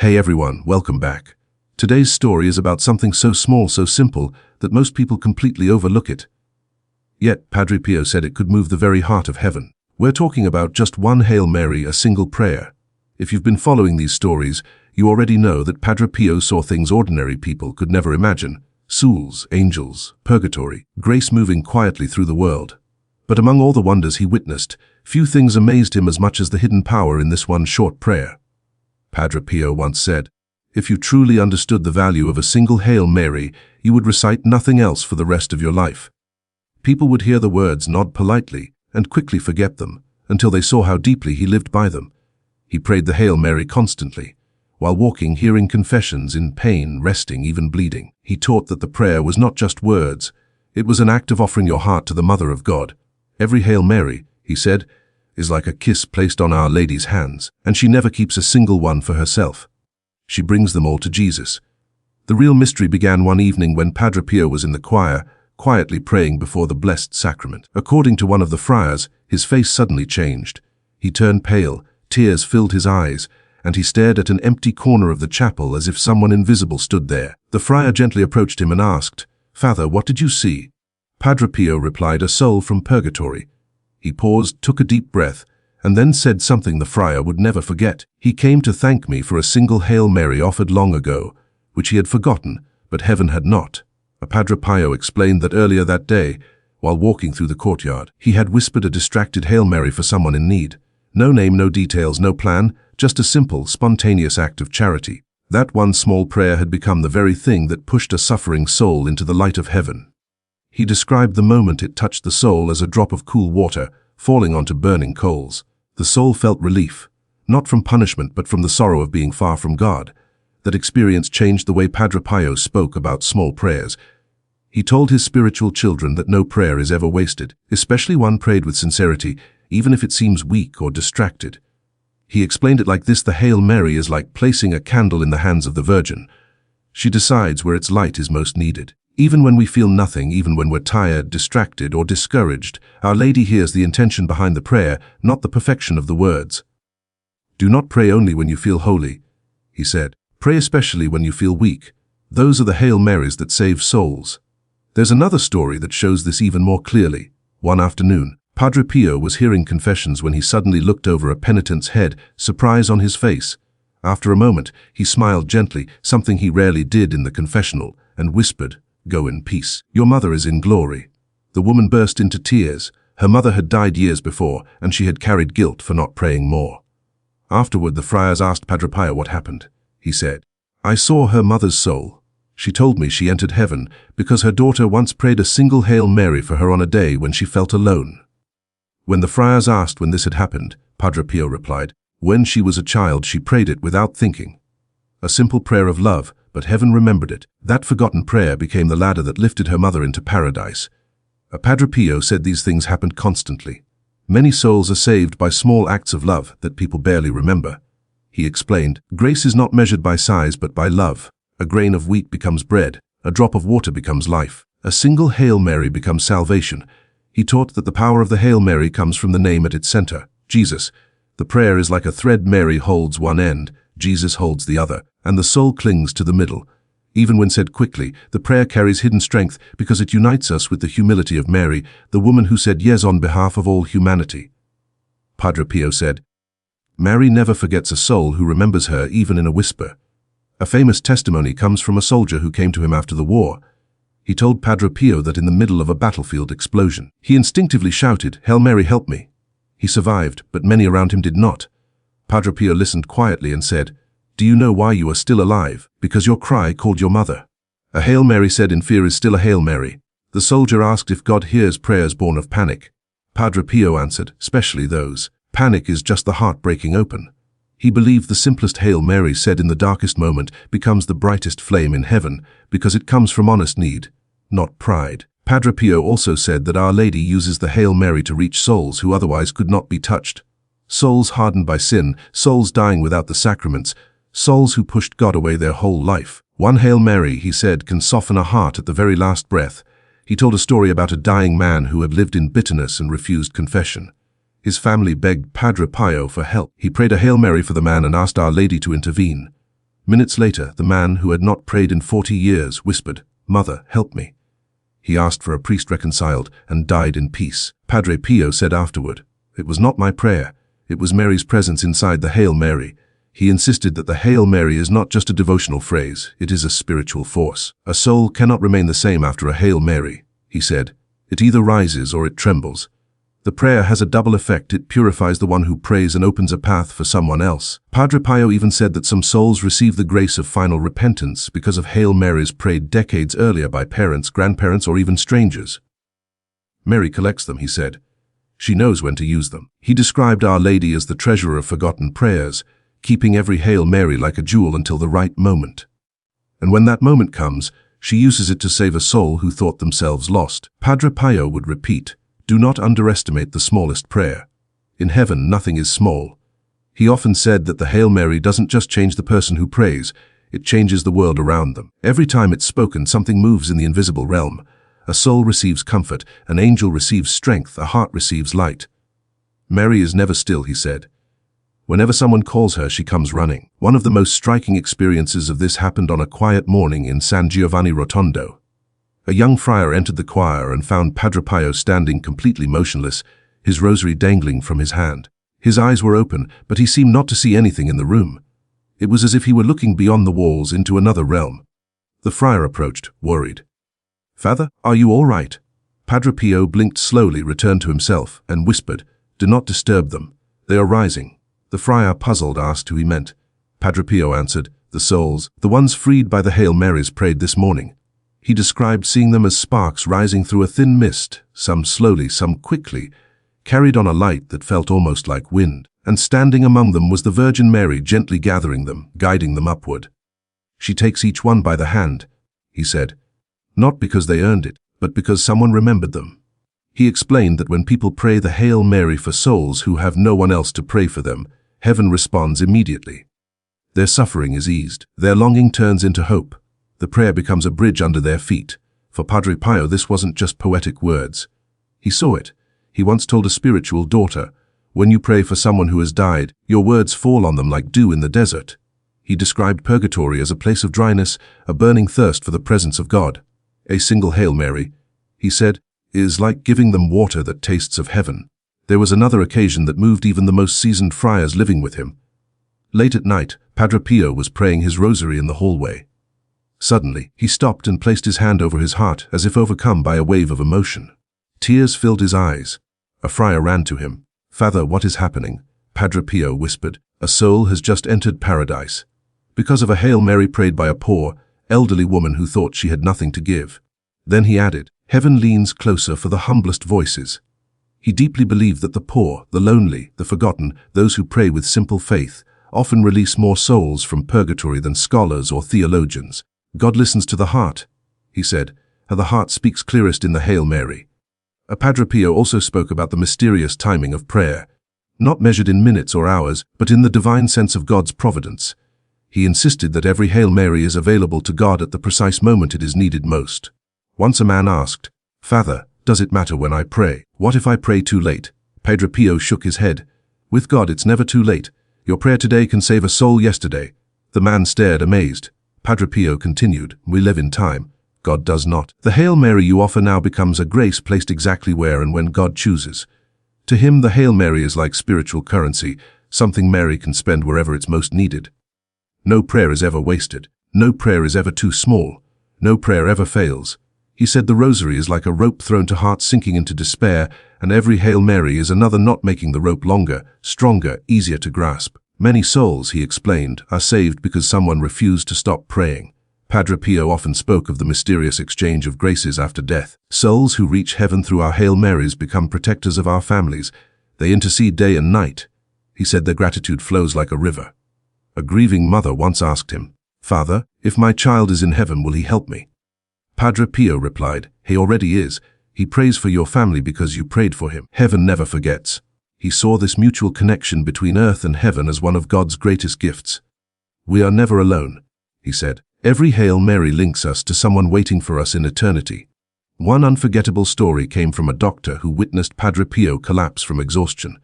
Hey everyone, welcome back. Today's story is about something so small, so simple, that most people completely overlook it. Yet, Padre Pio said it could move the very heart of heaven. We're talking about just one Hail Mary, a single prayer. If you've been following these stories, you already know that Padre Pio saw things ordinary people could never imagine. Souls, angels, purgatory, grace moving quietly through the world. But among all the wonders he witnessed, few things amazed him as much as the hidden power in this one short prayer. Padre Pio once said, "If you truly understood the value of a single Hail Mary, you would recite nothing else for the rest of your life." People would hear the words, nod politely, and quickly forget them, until they saw how deeply he lived by them. He prayed the Hail Mary constantly. While walking, hearing confessions, in pain, resting, even bleeding. He taught that the prayer was not just words, it was an act of offering your heart to the Mother of God. Every Hail Mary, he said, is like a kiss placed on Our Lady's hands, and she never keeps a single one for herself. She brings them all to Jesus. The real mystery began one evening when Padre Pio was in the choir, quietly praying before the Blessed Sacrament. According to one of the friars, his face suddenly changed. He turned pale, tears filled his eyes, and he stared at an empty corner of the chapel as if someone invisible stood there. The friar gently approached him and asked, "Father, what did you see?" Padre Pio replied, "A soul from purgatory." He paused, took a deep breath, and then said something the friar would never forget. "He came to thank me for a single Hail Mary offered long ago, which he had forgotten, but heaven had not." Padre Pio explained that earlier that day, while walking through the courtyard, he had whispered a distracted Hail Mary for someone in need. No name, no details, no plan, just a simple, spontaneous act of charity. That one small prayer had become the very thing that pushed a suffering soul into the light of heaven. He described the moment it touched the soul as a drop of cool water falling onto burning coals. The soul felt relief, not from punishment but from the sorrow of being far from God. That experience changed the way Padre Pio spoke about small prayers. He told his spiritual children that no prayer is ever wasted, especially one prayed with sincerity, even if it seems weak or distracted. He explained it like this: the Hail Mary is like placing a candle in the hands of the Virgin. She decides where its light is most needed. Even when we feel nothing, even when we're tired, distracted, or discouraged, Our Lady hears the intention behind the prayer, not the perfection of the words. "Do not pray only when you feel holy," he said. "Pray especially when you feel weak. Those are the Hail Marys that save souls." There's another story that shows this even more clearly. One afternoon, Padre Pio was hearing confessions when he suddenly looked over a penitent's head, surprise on his face. After a moment, he smiled gently, something he rarely did in the confessional, and whispered, "Go in peace. Your mother is in glory." The woman burst into tears. Her mother had died years before, and she had carried guilt for not praying more. Afterward, the friars asked Padre Pio what happened. He said, "I saw her mother's soul. She told me she entered heaven because her daughter once prayed a single Hail Mary for her on a day when she felt alone." When the friars asked when this had happened, Padre Pio replied, "When she was a child, she prayed it without thinking. A simple prayer of love, but heaven remembered it. That forgotten prayer became the ladder that lifted her mother into paradise." Padre Pio said these things happened constantly. Many souls are saved by small acts of love that people barely remember. He explained, "Grace is not measured by size but by love. A grain of wheat becomes bread, a drop of water becomes life, a single Hail Mary becomes salvation." He taught that the power of the Hail Mary comes from the name at its center, Jesus. The prayer is like a thread. Mary holds one end, Jesus holds the other, and the soul clings to the middle. Even when said quickly, the prayer carries hidden strength because it unites us with the humility of Mary, the woman who said yes on behalf of all humanity. Padre Pio said, "Mary never forgets a soul who remembers her even in a whisper." A famous testimony comes from a soldier who came to him after the war. He told Padre Pio that in the middle of a battlefield explosion, he instinctively shouted, "Hail Mary, help me." He survived, but many around him did not. Padre Pio listened quietly and said, "Do you know why you are still alive? Because your cry called your mother." A Hail Mary said in fear is still a Hail Mary. The soldier asked if God hears prayers born of panic. Padre Pio answered, "Especially those. Panic is just the heart breaking open." He believed the simplest Hail Mary said in the darkest moment becomes the brightest flame in heaven because it comes from honest need, not pride. Padre Pio also said that Our Lady uses the Hail Mary to reach souls who otherwise could not be touched. Souls hardened by sin, souls dying without the sacraments, souls who pushed God away their whole life. One Hail Mary, he said, can soften a heart at the very last breath. He told a story about a dying man who had lived in bitterness and refused confession. His family begged Padre Pio for help. He prayed a Hail Mary for the man and asked Our Lady to intervene. Minutes later, the man who had not prayed in 40 years whispered, "Mother, help me." He asked for a priest reconciled and died in peace. Padre Pio said afterward, "It was not my prayer. It was Mary's presence inside the Hail Mary." He insisted that the Hail Mary is not just a devotional phrase, it is a spiritual force. A soul cannot remain the same after a Hail Mary, he said. It either rises or it trembles. The prayer has a double effect. It purifies the one who prays and opens a path for someone else. Padre Pio even said that some souls receive the grace of final repentance because of Hail Marys prayed decades earlier by parents, grandparents, or even strangers. Mary collects them, he said. She knows when to use them. He described Our Lady as the treasurer of forgotten prayers, keeping every Hail Mary like a jewel until the right moment. And when that moment comes, she uses it to save a soul who thought themselves lost. Padre Pio would repeat, "Do not underestimate the smallest prayer. In heaven, nothing is small." He often said that the Hail Mary doesn't just change the person who prays, it changes the world around them. Every time it's spoken, something moves in the invisible realm. A soul receives comfort, an angel receives strength, a heart receives light. Mary is never still, he said. Whenever someone calls her, she comes running. One of the most striking experiences of this happened on a quiet morning in San Giovanni Rotondo. A young friar entered the choir and found Padre Pio standing completely motionless, his rosary dangling from his hand. His eyes were open, but he seemed not to see anything in the room. It was as if he were looking beyond the walls into another realm. The friar approached, worried. "Father, are you all right?" Padre Pio blinked slowly, returned to himself, and whispered, "Do not disturb them. They are rising." The friar, puzzled, asked who he meant. Padre Pio answered, "The souls, the ones freed by the Hail Marys prayed this morning." He described seeing them as sparks rising through a thin mist, some slowly, some quickly, carried on a light that felt almost like wind. And standing among them was the Virgin Mary, gently gathering them, guiding them upward. "She takes each one by the hand," he said, "not because they earned it, but because someone remembered them." He explained that when people pray the Hail Mary for souls who have no one else to pray for them, heaven responds immediately. Their suffering is eased. Their longing turns into hope. The prayer becomes a bridge under their feet. For Padre Pio, this wasn't just poetic words. He saw it. He once told a spiritual daughter, "When you pray for someone who has died, your words fall on them like dew in the desert." He described purgatory as a place of dryness, a burning thirst for the presence of God. A single Hail Mary, he said, is like giving them water that tastes of heaven. There was another occasion that moved even the most seasoned friars living with him. Late at night, Padre Pio was praying his rosary in the hallway. Suddenly, he stopped and placed his hand over his heart as if overcome by a wave of emotion. Tears filled his eyes. A friar ran to him. "Father, what is happening?" Padre Pio whispered. "A soul has just entered paradise, because of a Hail Mary prayed by a poor, elderly woman who thought she had nothing to give." Then he added, "Heaven leans closer for the humblest voices." He deeply believed that the poor, the lonely, the forgotten, those who pray with simple faith, often release more souls from purgatory than scholars or theologians. "God listens to the heart," he said, "and the heart speaks clearest in the Hail Mary." Padre Pio also spoke about the mysterious timing of prayer, not measured in minutes or hours, but in the divine sense of God's providence. He insisted that every Hail Mary is available to God at the precise moment it is needed most. Once a man asked, "Father, does it matter when I pray? What if I pray too late?" Padre Pio shook his head. "With God, it's never too late. Your prayer today can save a soul yesterday." The man stared, amazed. Padre Pio continued, "We live in time. God does not. The Hail Mary you offer now becomes a grace placed exactly where and when God chooses. To him, the Hail Mary is like spiritual currency, something Mary can spend wherever it's most needed. No prayer is ever wasted. No prayer is ever too small. No prayer ever fails." He said the rosary is like a rope thrown to hearts sinking into despair, and every Hail Mary is another knot making the rope longer, stronger, easier to grasp. Many souls, he explained, are saved because someone refused to stop praying. Padre Pio often spoke of the mysterious exchange of graces after death. Souls who reach heaven through our Hail Marys become protectors of our families. They intercede day and night. He said their gratitude flows like a river. A grieving mother once asked him, "Father, if my child is in heaven, will he help me?" Padre Pio replied, "He already is. He prays for your family because you prayed for him. Heaven never forgets." He saw this mutual connection between earth and heaven as one of God's greatest gifts. "We are never alone," he said. "Every Hail Mary links us to someone waiting for us in eternity." One unforgettable story came from a doctor who witnessed Padre Pio collapse from exhaustion.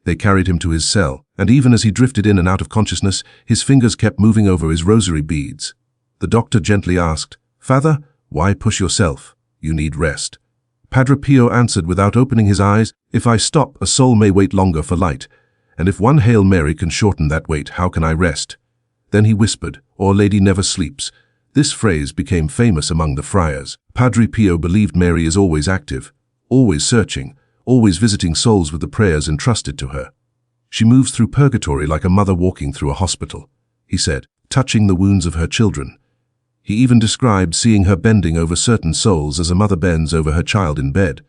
They carried him to his cell, and even as he drifted in and out of consciousness, his fingers kept moving over his rosary beads. The doctor gently asked, "Father, why push yourself? You need rest." Padre Pio answered without opening his eyes, "If I stop, a soul may wait longer for light. And if one Hail Mary can shorten that wait, how can I rest?" Then he whispered, "Our Lady never sleeps." This phrase became famous among the friars. Padre Pio believed Mary is always active, always searching, always visiting souls with the prayers entrusted to her. "She moves through purgatory like a mother walking through a hospital," he said, touching the wounds of her children. He even described seeing her bending over certain souls as a mother bends over her child in bed.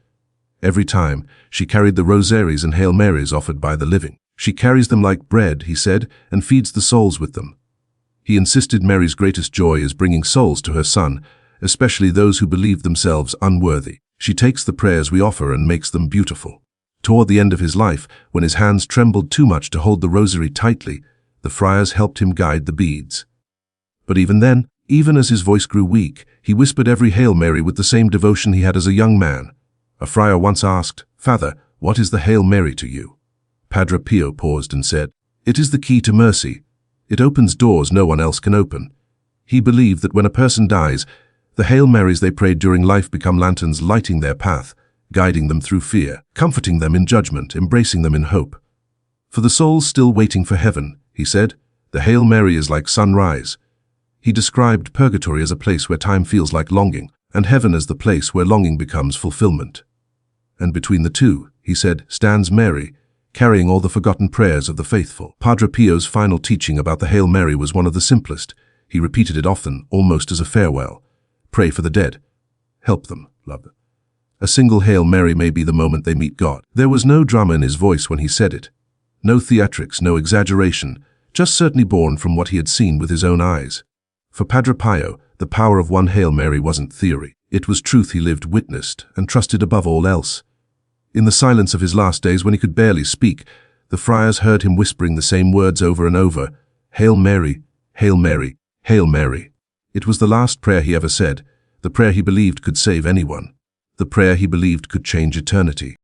Every time, she carried the rosaries and Hail Marys offered by the living. "She carries them like bread," he said, "and feeds the souls with them." He insisted Mary's greatest joy is bringing souls to her Son, especially those who believe themselves unworthy. She takes the prayers we offer and makes them beautiful. Toward the end of his life, when his hands trembled too much to hold the rosary tightly, the friars helped him guide the beads. But even then, even as his voice grew weak, he whispered every Hail Mary with the same devotion he had as a young man. A friar once asked, "Father, what is the Hail Mary to you?" Padre Pio paused and said, "It is the key to mercy. It opens doors no one else can open." He believed that when a person dies, the Hail Marys they prayed during life become lanterns lighting their path, guiding them through fear, comforting them in judgment, embracing them in hope. "For the souls still waiting for heaven," he said, "the Hail Mary is like sunrise." He described purgatory as a place where time feels like longing, and heaven as the place where longing becomes fulfillment. And between the two, he said, stands Mary, carrying all the forgotten prayers of the faithful. Padre Pio's final teaching about the Hail Mary was one of the simplest. He repeated it often, almost as a farewell. Pray for the dead. Help them, love them. A single Hail Mary may be the moment they meet God. There was no drama in his voice when he said it. No theatrics, no exaggeration, just certainly born from what he had seen with his own eyes. For Padre Pio, the power of one Hail Mary wasn't theory. It was truth he lived, witnessed, and trusted above all else. In the silence of his last days, when he could barely speak, the friars heard him whispering the same words over and over, "Hail Mary, Hail Mary, Hail Mary." It was the last prayer he ever said, the prayer he believed could save anyone, the prayer he believed could change eternity.